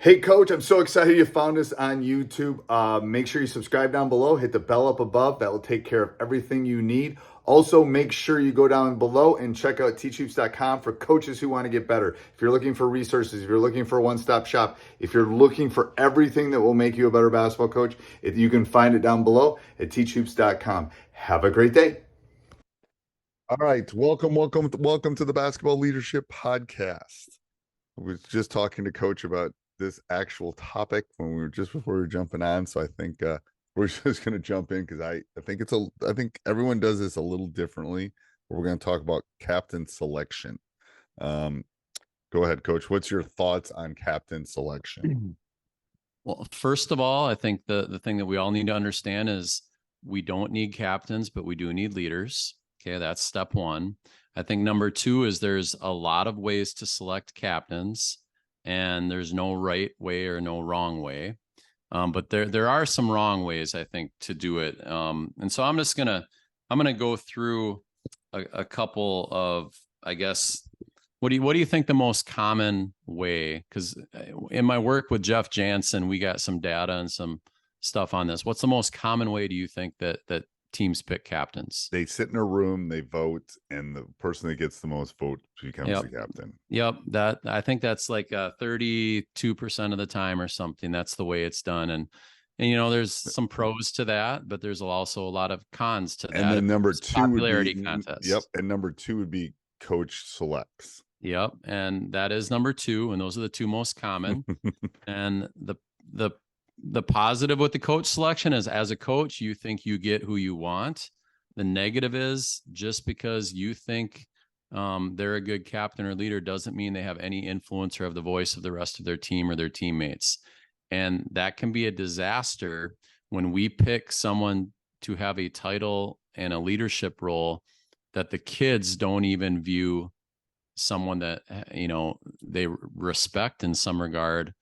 Hey, Coach, I'm so excited you found us on YouTube. Make sure you subscribe down below, hit the bell up above. That will take care of everything you need. Also, make sure you go down below and check out teachhoops.com for coaches who want to get better. If you're looking for resources, if you're looking for a one-stop shop, if you're looking for everything that will make you a better basketball coach, you can find it down below at teachhoops.com. Have a great day. All right, welcome to the Basketball Leadership Podcast. I was just talking to Coach about this actual topic when we were just before we were jumping on, so I think we're just going to jump in because I think everyone does this a little differently. We're going to talk about captain selection. Um, Go ahead, Coach. What's your thoughts on captain selection? Well, first of all, I think the thing that we all need to understand is we don't need captains, but we do need leaders. Okay, that's step one. I think number two is there's a lot of ways to select captains, and there's no right way or no wrong way. But there are some wrong ways, I think, to do it. And so I'm gonna go through a couple of, I guess, what do you think the most common way? Because in my work with Jeff Jansen, we got some data and some stuff on this. What's the most common way do you think that teams pick captains? They sit in a room, they vote, and the person that gets the most votes becomes the captain. Yep, that I think that's like 32% of the time or something. That's the way it's done, and there's some pros to that, but there's also a lot of cons to that. And then number two popularity contest. Yep, and number two would be coach selects. Yep, and that is number two, and those are the two most common. And the positive with the coach selection is, as a coach, you think you get who you want. The negative is, just because you think they're a good captain or leader doesn't mean they have any influence or have the voice of the rest of their team or their teammates. And that can be a disaster when we pick someone to have a title and a leadership role that the kids don't even view someone that they respect in some regard,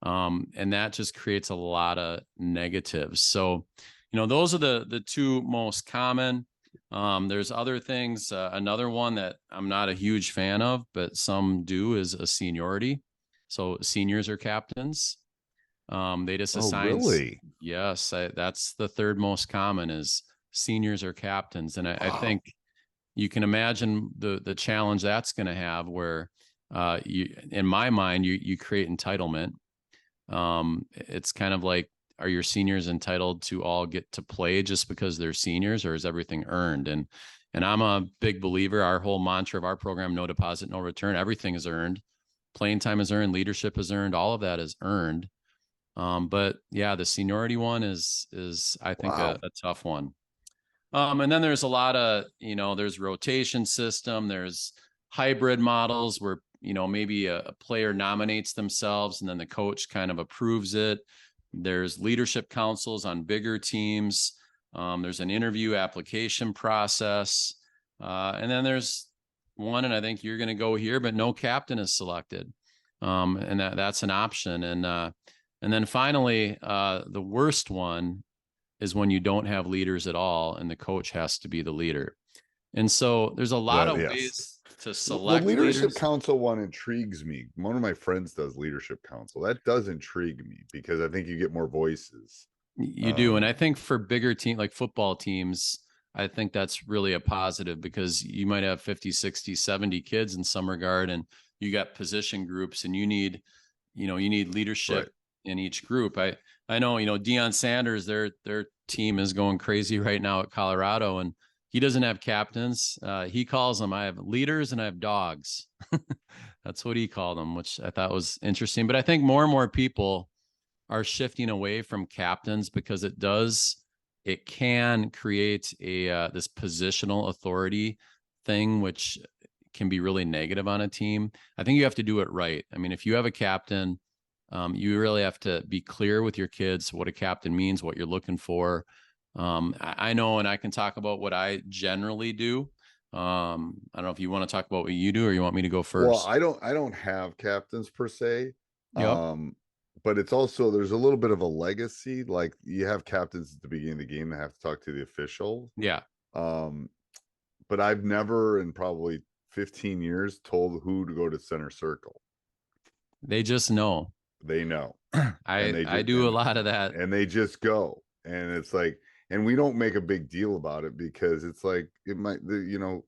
and that just creates a lot of negatives. So those are the two most common. There's other things. Another one that I'm not a huge fan of, but some do, is a seniority. So seniors are captains. They just assign. Really? Yes, that's the third most common, is seniors are captains. And I think you can imagine the challenge that's going to have, where in my mind, you create entitlement. It's kind of like, are your seniors entitled to all get to play just because they're seniors, or is everything earned? And I'm a big believer. Our whole mantra of our program, no deposit, no return. Everything is earned. Playing time is earned. Leadership is earned. All of that is earned. But yeah, the seniority one is I think a tough one. And then there's a lot of, there's rotation system, there's hybrid models where, maybe a player nominates themselves and then the coach kind of approves it. There's leadership councils on bigger teams. There's an interview application process. And then there's one, and I think you're going to go here, but no captain is selected. And that's an option. And then finally, the worst one is when you don't have leaders at all and the coach has to be the leader. And so there's a lot of ways to select the leadership leaders. council one intrigues me. One of my friends does leadership council. That does intrigue me because I think you get more voices. You do. And I think for bigger team, like football teams, I think that's really a positive, because you might have 50, 60, 70 kids in some regard, and you got position groups, and you need leadership in each group. I know, Deion Sanders, their team is going crazy right now at Colorado, and he doesn't have captains. He calls them, I have leaders and I have dogs. That's what he called them, which I thought was interesting. But I think more and more people are shifting away from captains, because it can create this positional authority thing, which can be really negative on a team. I think you have to do it right. I mean, if you have a captain, you really have to be clear with your kids what a captain means, what you're looking for. I know, and I can talk about what I generally do. I don't know if you want to talk about what you do, or you want me to go first. Well, I don't have captains per se. Yep. But it's also, there's a little bit of a legacy. Like, you have captains at the beginning of the game that have to talk to the official. Yeah. But I've never, in probably 15 years, told who to go to center circle. They just know. they know. I do a lot of that. And they just go. And it's like, and we don't make a big deal about it because it's like, it might, you know,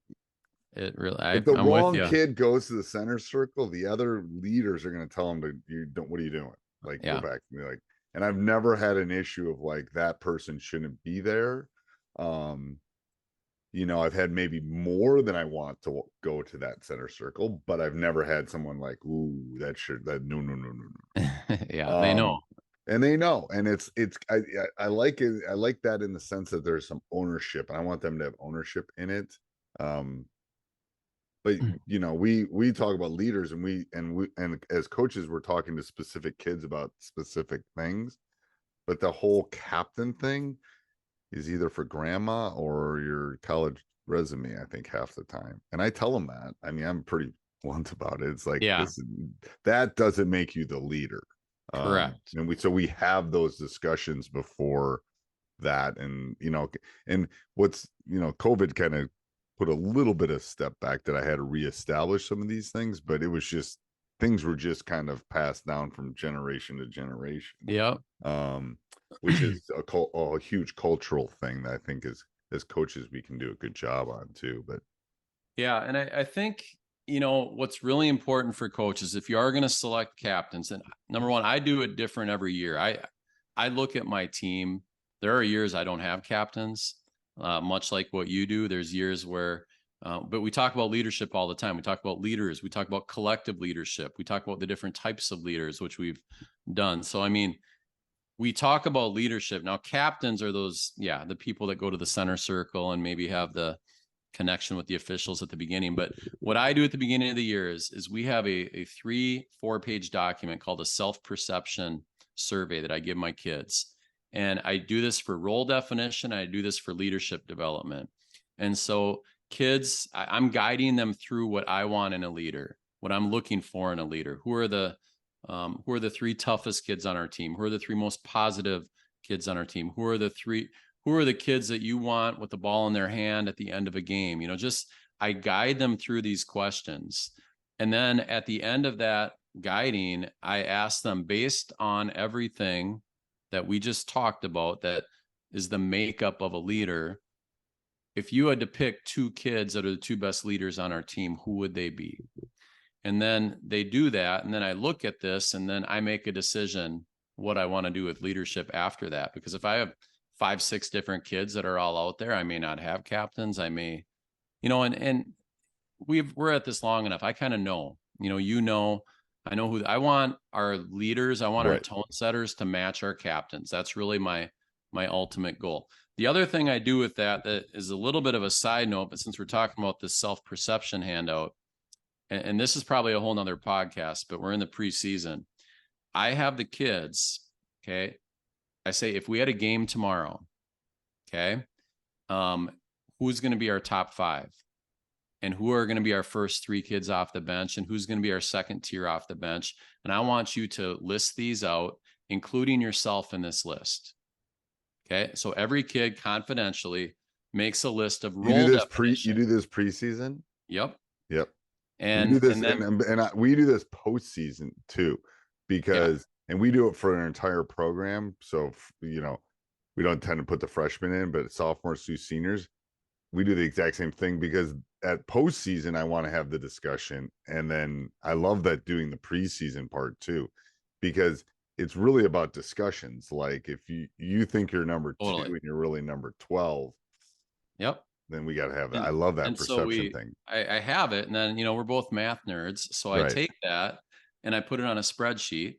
It really, if the I'm with wrong you. kid goes to the center circle, the other leaders are going to tell him what are you doing? Like, Yeah. go back. Like, and I've never had an issue of like, that person shouldn't be there. You know, I've had maybe more than I want to go to that center circle, but I've never had someone like, ooh, no. Yeah, they know. And they know, and I like it. I like that in the sense that there's some ownership, and I want them to have ownership in it. But you know, we talk about leaders, and as coaches, we're talking to specific kids about specific things. But the whole captain thing is either for grandma or your college resume, I think, half the time. And I tell them that. I mean, I'm pretty blunt about it. It's like, Yeah. that doesn't make you the leader. Correct. And we have those discussions before that. And, you know, and what's, you know, COVID kind of put a little bit of step back that I had to reestablish some of these things, but it was just, things were just kind of passed down from generation to generation. Yep. Which is a huge cultural thing that I think as coaches we can do a good job on too. But yeah, and I think, you know, what's really important for coaches, if you are going to select captains, and number one, I do it different every year. I look at my team. There are years I don't have captains, much like what you do. There's years where, but we talk about leadership all the time. We talk about leaders. We talk about collective leadership. We talk about the different types of leaders, which we've done. So, I mean, we talk about leadership. Now, captains are those, yeah, the people that go to the center circle and maybe have the connection with the officials at the beginning. But what I do at the beginning of the year is we have a 3-4 page document called a self-perception survey that I give my kids. And I do this for role definition. I do this for leadership development. And so kids, I'm guiding them through what I want in a leader, what I'm looking for in a leader. Who are the 3 toughest kids on our team? Who are the 3 most positive kids on our team? Who are the kids that you want with the ball in their hand at the end of a game? You know, just I guide them through these questions. And then at the end of that guiding, I ask them, based on everything that we just talked about, that is the makeup of a leader, if you had to pick 2 kids that are the 2 best leaders on our team, who would they be? And then they do that. And then I look at this and then I make a decision what I want to do with leadership after that. Because if I have 5-6 different kids that are all out there, I may not have captains. I may, you know, and we're at this long enough. I kind of know, I know who I want our leaders. I want our tone setters to match our captains. That's really my ultimate goal. The other thing I do with that is a little bit of a side note, but since we're talking about this self-perception handout, and this is probably a whole nother podcast, but we're in the preseason. I have the kids, okay? I say, if we had a game tomorrow, okay, who's going to be our top 5? And who are going to be our first 3 kids off the bench? And who's going to be our second tier off the bench? And I want you to list these out, including yourself in this list. Okay, so every kid confidentially makes a list of role definition. You do this preseason? Yep. And we do this, we do this postseason too, because and we do it for an entire program. So you know, we don't tend to put the freshmen in, but sophomores through seniors, we do the exact same thing, because at postseason I want to have the discussion, and then I love that doing the preseason part too, because it's really about discussions. Like if you think you're number 2 and you're really number 12. Yep. Then we got to have that. I love that perception thing. I have it. And then, we're both math nerds. So I take that and I put it on a spreadsheet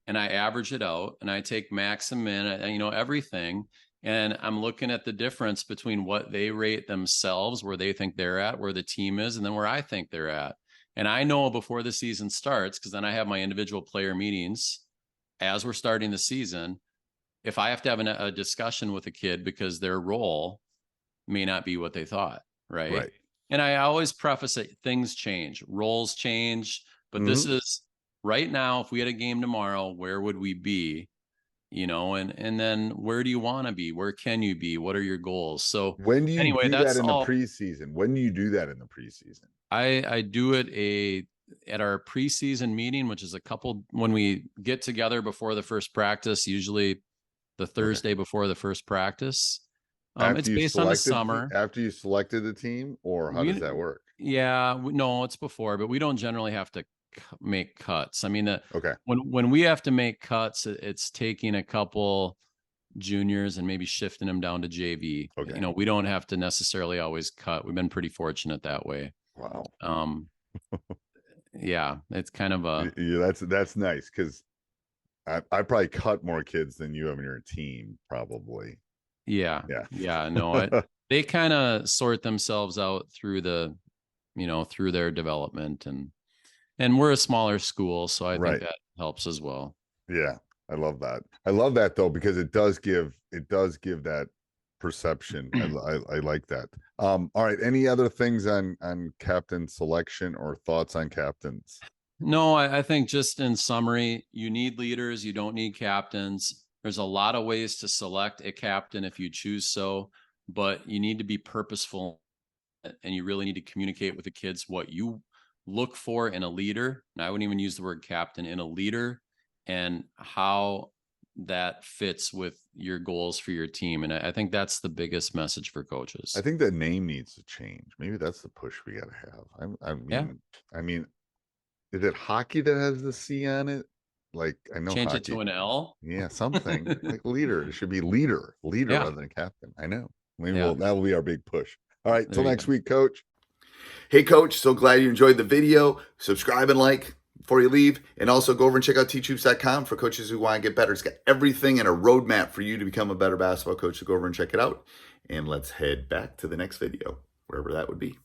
and I average it out, and I take max and min, everything. And I'm looking at the difference between what they rate themselves, where they think they're at, where the team is, and then where I think they're at. And I know before the season starts, because then I have my individual player meetings as we're starting the season, if I have to have a discussion with a kid because their role may not be what they thought, right? And I always preface it, things change, roles change, but this is right now. If we had a game tomorrow, where would we be? And then where do you want to be? Where can you be? What are your goals? So when do you do that in the preseason? When do you do that in the preseason? I do it at our preseason meeting, which is when we get together before the first practice, usually the Thursday before the first practice. It's based on the summer. After you selected the team, or how does that work? Yeah, no, it's before, but we don't generally have to make cuts. I mean, Okay. when we have to make cuts, it's taking a couple juniors and maybe shifting them down to JV. Okay. You know, we don't have to necessarily always cut. We've been pretty fortunate that way. Wow. Yeah, it's kind of yeah, that's nice, because I probably cut more kids than you have in your team, probably. Yeah. No, they kind of sort themselves out through through their development, and we're a smaller school, so I think that helps as well. Yeah, I love that. I love that though, because it does give that perception. I like that. All right. Any other things on captain selection or thoughts on captains? No, I think just in summary, you need leaders. You don't need captains. There's a lot of ways to select a captain if you choose so, but you need to be purposeful, and you really need to communicate with the kids what you look for in a leader. And I wouldn't even use the word captain, in a leader, and how that fits with your goals for your team. And I think that's the biggest message for coaches. I think the name needs to change. Maybe that's the push we got to have. I mean, is it hockey that has the C on it? Like, I know change hockey. It to an L. Yeah, something like leader. It should be leader rather than captain. I know. Maybe that will be our big push. All right. Till next week, Coach. Hey, Coach. So glad you enjoyed the video. Subscribe and like before you leave. And also go over and check out teachhoops.com for coaches who want to get better. It's got everything and a roadmap for you to become a better basketball coach. So go over and check it out. And let's head back to the next video, wherever that would be.